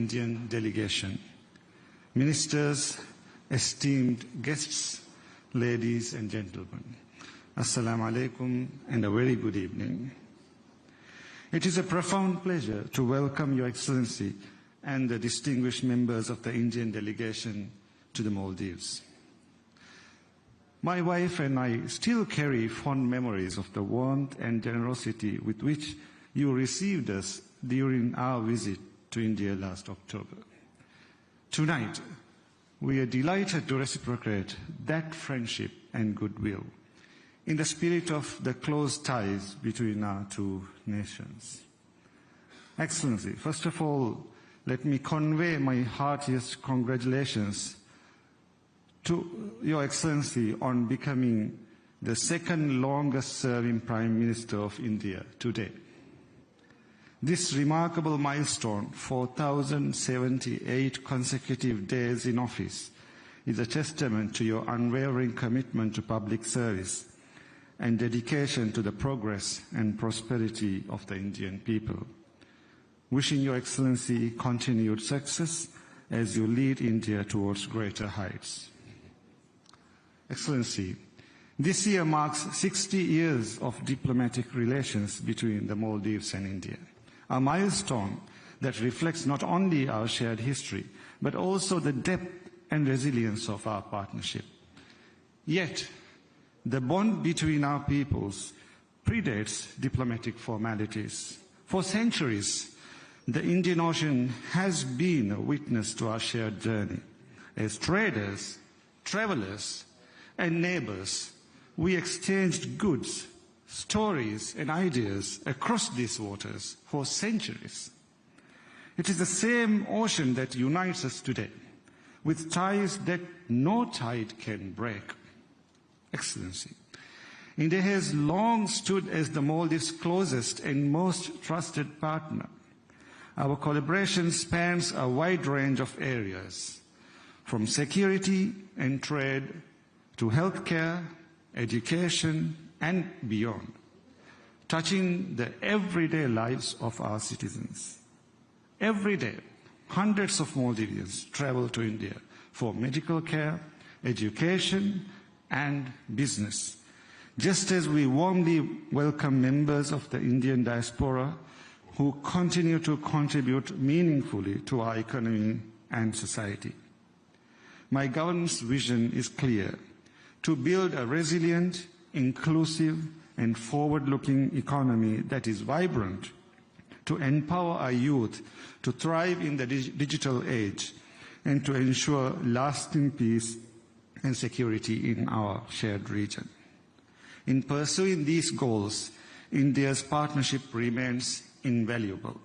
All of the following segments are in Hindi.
Indian delegation, ministers, esteemed guests, ladies and gentlemen, Assalamu alaikum and a very good evening. It is a profound pleasure to welcome Your Excellency and the distinguished members of the Indian delegation to the Maldives. My wife and I still carry fond memories of the warmth and generosity with which you received us during our visit to India last October. Tonight, we are delighted to reciprocate that friendship and goodwill in the spirit of the close ties between our two nations. Excellency, first of all, let me convey my heartiest congratulations to Your Excellency on becoming the second longest serving Prime Minister of India today. This remarkable milestone, 4,078 consecutive days in office, is a testament to your unwavering commitment to public service and dedication to the progress and prosperity of the Indian people. Wishing Your Excellency continued success as you lead India towards greater heights. Excellency, this year marks 60 years of diplomatic relations between the Maldives and India, a milestone that reflects not only our shared history, but also the depth and resilience of our partnership. Yet, the bond between our peoples predates diplomatic formalities. For centuries, the Indian Ocean has been a witness to our shared journey. As traders, travelers, and neighbors, we exchanged goods, stories, and ideas across these waters for centuries. It is the same ocean that unites us today, with ties that no tide can break. Excellency, India has long stood as the Maldives' closest and most trusted partner. Our collaboration spans a wide range of areas, from security and trade to healthcare, education, and beyond, touching the everyday lives of our citizens. Every day, hundreds of Maldivians travel to India for medical care, education, and business, just as we warmly welcome members of the Indian diaspora who continue to contribute meaningfully to our economy and society. My government's vision is clear: to build a resilient, inclusive, and forward-looking economy that is vibrant, to empower our youth to thrive in the digital age, and to ensure lasting peace and security in our shared region. In pursuing these goals, India's partnership remains invaluable.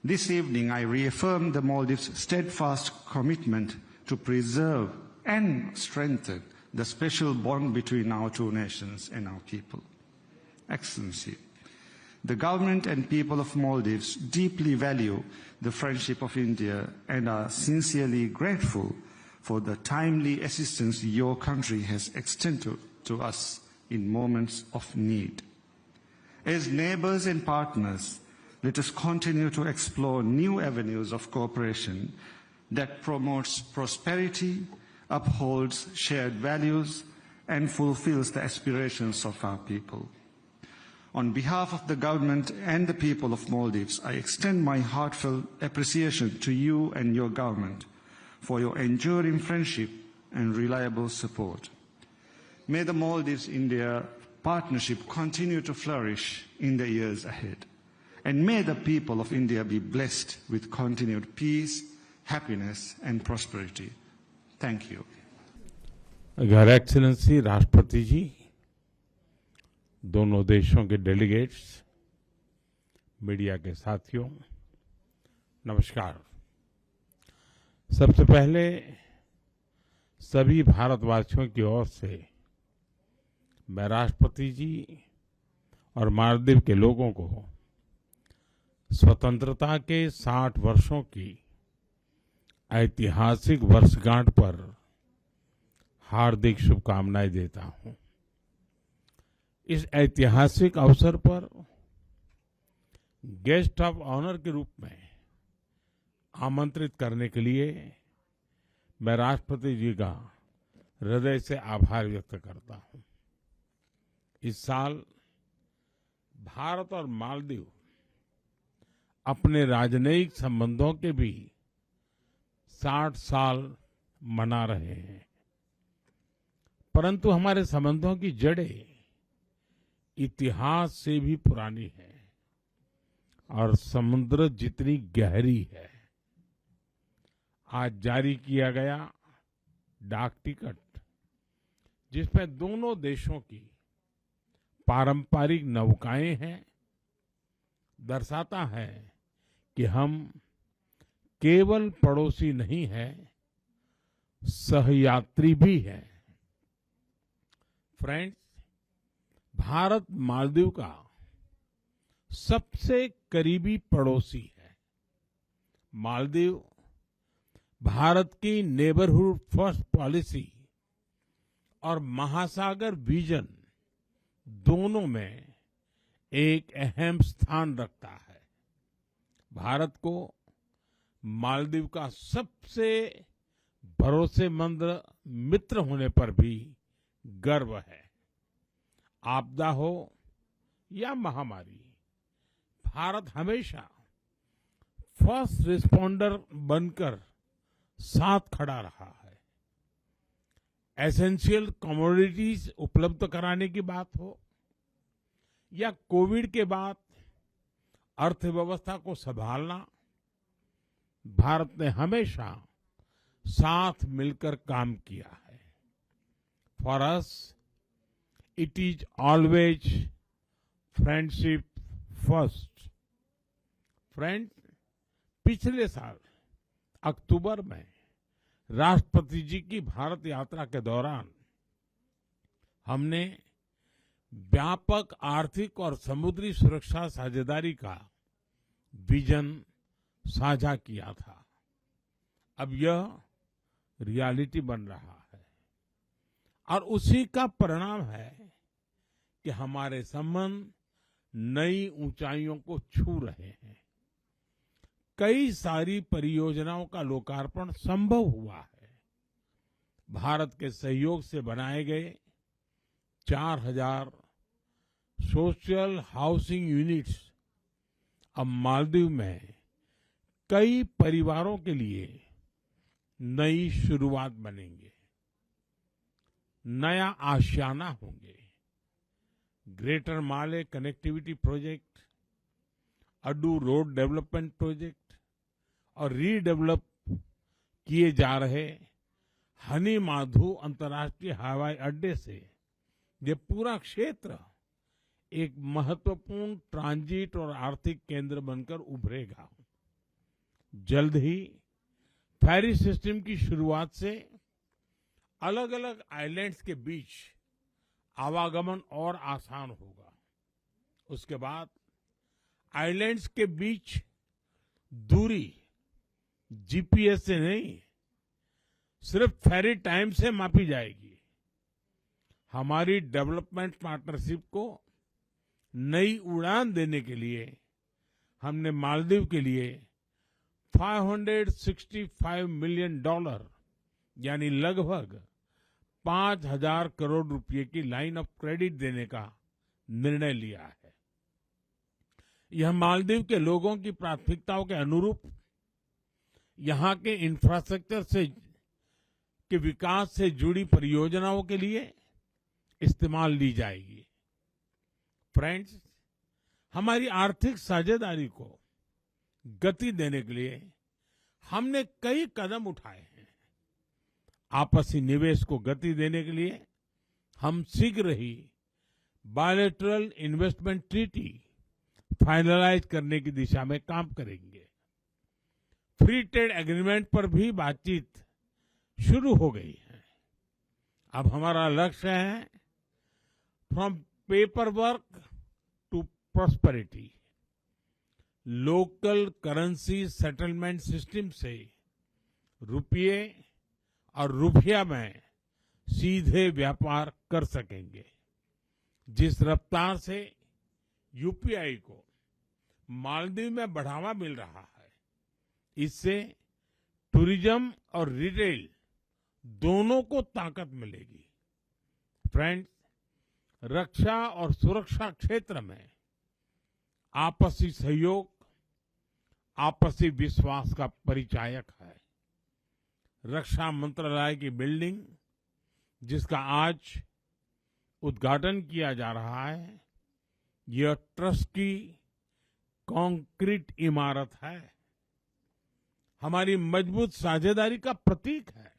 This evening, I reaffirm the Maldives' steadfast commitment to preserve and strengthen the special bond between our two nations and our people. Excellency, the government and people of Maldives deeply value the friendship of India and are sincerely grateful for the timely assistance your country has extended to us in moments of need. As neighbors and partners, let us continue to explore new avenues of cooperation that promotes prosperity, upholds shared values, and fulfills the aspirations of our people. On behalf of the government and the people of Maldives, I extend my heartfelt appreciation to you and your government for your enduring friendship and reliable support. May the Maldives-India partnership continue to flourish in the years ahead. And may the people of India be blessed with continued peace, happiness, and prosperity. Thank you. Your Excellency राष्ट्रपति जी, दोनों देशों के डेलीगेट्स, मीडिया के साथियों, नमस्कार। सबसे पहले सभी भारतवासियों की ओर से मैं राष्ट्रपति जी और मालदीव के लोगों को स्वतंत्रता के 60 वर्षों की ऐतिहासिक वर्षगांठ पर हार्दिक शुभकामनाएं देता हूं। इस ऐतिहासिक अवसर पर गेस्ट ऑफ ऑनर के रूप में आमंत्रित करने के लिए मैं राष्ट्रपति जी का हृदय से आभार व्यक्त करता हूं। इस साल भारत और मालदीव अपने राजनयिक संबंधों के भी 60 साल मना रहे हैं, परंतु हमारे संबंधों की जड़ें इतिहास से भी पुरानी है और समुद्र जितनी गहरी है। आज जारी किया गया डाक टिकट, जिसमें दोनों देशों की पारंपरिक नौकाएं हैं, दर्शाता है कि हम केवल पड़ोसी नहीं हैं, सहयात्री भी हैं। फ्रेंड्स, भारत मालदीव का सबसे करीबी पड़ोसी है। मालदीव भारत की नेबरहुड फर्स्ट पॉलिसी और महासागर विजन दोनों में एक अहम स्थान रखता है। भारत को मालदीव का सबसे भरोसेमंद मित्र होने पर भी गर्व है। आपदा हो या महामारी, भारत हमेशा फर्स्ट रिस्पॉन्डर बनकर साथ खड़ा रहा है। एसेंशियल कमोडिटीज उपलब्ध कराने की बात हो या कोविड के बाद अर्थव्यवस्था को संभालना, भारत ने हमेशा साथ मिलकर काम किया है। For us it is always friendship first. Friend, पिछले साल अक्टूबर में राष्ट्रपति जी की भारत यात्रा के दौरान हमने व्यापक आर्थिक और समुद्री सुरक्षा साझेदारी का विजन साझा किया था। अब यह रियलिटी बन रहा है और उसी का परिणाम है कि हमारे संबंध नई ऊंचाइयों को छू रहे हैं। कई सारी परियोजनाओं का लोकार्पण संभव हुआ है। भारत के सहयोग से बनाए गए 4000 सोशल हाउसिंग यूनिट्स अब मालदीव में कई परिवारों के लिए नई शुरुआत बनेंगे, नया आशियाना होंगे। Greater Male connectivity project, Addu road development project और रीडेवलप किए जा रहे हनी माधु अंतर्राष्ट्रीय हवाई अड्डे से ये पूरा क्षेत्र एक महत्वपूर्ण ट्रांजिट और आर्थिक केंद्र बनकर उभरेगा। जल्द ही फेरी सिस्टम की शुरुआत से अलग अलग आइलैंड्स के बीच आवागमन और आसान होगा। उसके बाद आइलैंड्स के बीच दूरी जीपीएस से नहीं, सिर्फ फेरी टाइम से मापी जाएगी। हमारी डेवलपमेंट पार्टनरशिप को नई उड़ान देने के लिए हमने मालदीव के लिए $565 मिलियन यानी लगभग 5000 करोड़ रुपए की लाइन ऑफ क्रेडिट देने का निर्णय लिया है। यह मालदीव के लोगों की प्राथमिकताओं के अनुरूप यहां के इंफ्रास्ट्रक्चर से के विकास से जुड़ी परियोजनाओं के लिए इस्तेमाल ली जाएगी। फ्रेंड्स, हमारी आर्थिक साझेदारी को गति देने के लिए हमने कई कदम उठाए हैं। आपसी निवेश को गति देने के लिए हम शीघ्र ही बायलैटरल इन्वेस्टमेंट ट्रीटी फाइनलाइज करने की दिशा में काम करेंगे। फ्री ट्रेड एग्रीमेंट पर भी बातचीत शुरू हो गई है। अब हमारा लक्ष्य है from paper work to prosperity. Local currency settlement system से रुपये और रुपया में सीधे व्यापार कर सकेंगे। जिस रफ्तार से यूपीआई को मालदीव में बढ़ावा मिल रहा है, इससे टूरिज्म और रिटेल दोनों को ताकत मिलेगी। फ्रेंड्स, रक्षा और सुरक्षा क्षेत्र में आपसी सहयोग आपसी विश्वास का परिचायक है। रक्षा मंत्रालय की बिल्डिंग, जिसका आज उद्घाटन किया जा रहा है, यह ट्रस्ट की कंक्रीट इमारत है, हमारी मजबूत साझेदारी का प्रतीक है।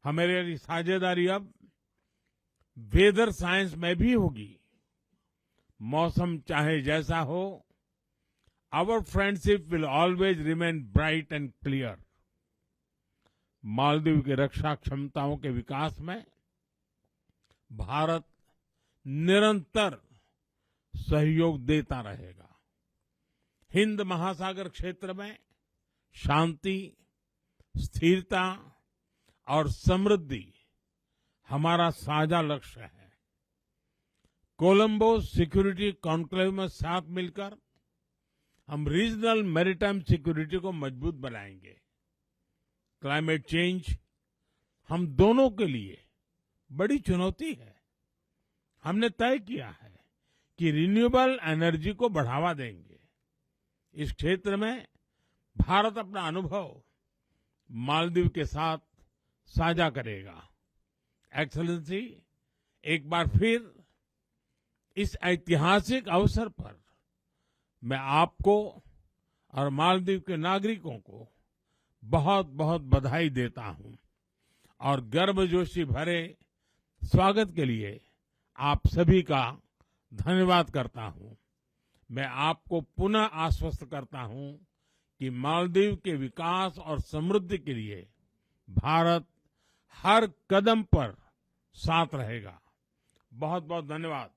हमारी साझेदारी अब वेदर साइंस में भी होगी। मौसम चाहे जैसा हो, our friendship will always remain bright and clear. Maldives की रक्षा क्षमताओं के विकास में भारत निरंतर सहयोग देता रहेगा। हिंद महासागर क्षेत्र में शांति, स्थिरता और समृद्धि हमारा साझा लक्ष्य है। कोलंबो सिक्योरिटी कॉन्क्लेव में साथ मिलकर हम रीजनल मैरीटाइम सिक्योरिटी को मजबूत बनाएंगे। क्लाइमेट चेंज हम दोनों के लिए बड़ी चुनौती है। हमने तय किया है कि रिन्यूएबल एनर्जी को बढ़ावा देंगे। इस क्षेत्र में भारत अपना अनुभव मालदीव के साथ साझा करेगा। एक्सेलेंसी, एक बार फिर इस ऐतिहासिक अवसर पर मैं आपको और मालदीव के नागरिकों को बहुत बहुत बधाई देता हूं और गर्मजोशी भरे स्वागत के लिए आप सभी का धन्यवाद करता हूं। मैं आपको पुनः आश्वस्त करता हूं कि मालदीव के विकास और समृद्धि के लिए भारत हर कदम पर साथ रहेगा। बहुत बहुत धन्यवाद।